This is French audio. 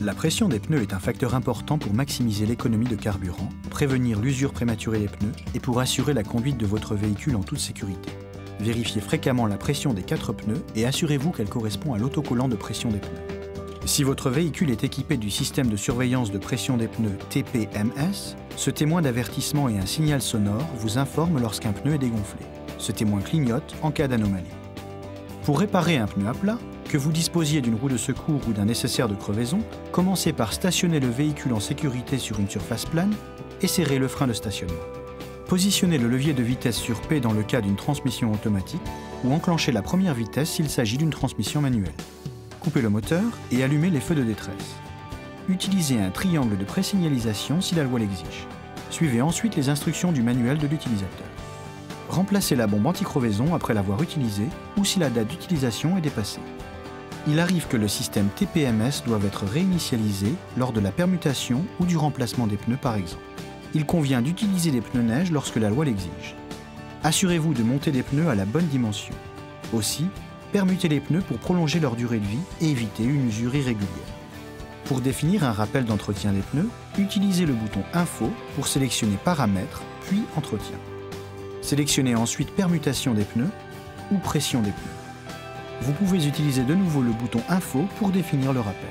La pression des pneus est un facteur important pour maximiser l'économie de carburant, prévenir l'usure prématurée des pneus et pour assurer la conduite de votre véhicule en toute sécurité. Vérifiez fréquemment la pression des 4 pneus et assurez-vous qu'elle correspond à l'autocollant de pression des pneus. Si votre véhicule est équipé du système de surveillance de pression des pneus TPMS, ce témoin d'avertissement et un signal sonore vous informe lorsqu'un pneu est dégonflé. Ce témoin clignote en cas d'anomalie. Pour réparer un pneu à plat, que vous disposiez d'une roue de secours ou d'un nécessaire de crevaison, commencez par stationner le véhicule en sécurité sur une surface plane et serrez le frein de stationnement. Positionnez le levier de vitesse sur P dans le cas d'une transmission automatique ou enclenchez la première vitesse s'il s'agit d'une transmission manuelle. Coupez le moteur et allumez les feux de détresse. Utilisez un triangle de présignalisation si la loi l'exige. Suivez ensuite les instructions du manuel de l'utilisateur. Remplacez la bombe anti-crevaison après l'avoir utilisée ou si la date d'utilisation est dépassée. Il arrive que le système TPMS doive être réinitialisé lors de la permutation ou du remplacement des pneus par exemple. Il convient d'utiliser des pneus neige lorsque la loi l'exige. Assurez-vous de monter des pneus à la bonne dimension. Aussi, permutez les pneus pour prolonger leur durée de vie et éviter une usure irrégulière. Pour définir un rappel d'entretien des pneus, utilisez le bouton Info pour sélectionner Paramètres, puis Entretien. Sélectionnez ensuite Permutation des pneus ou Pression des pneus. Vous pouvez utiliser de nouveau le bouton Info pour définir le rappel.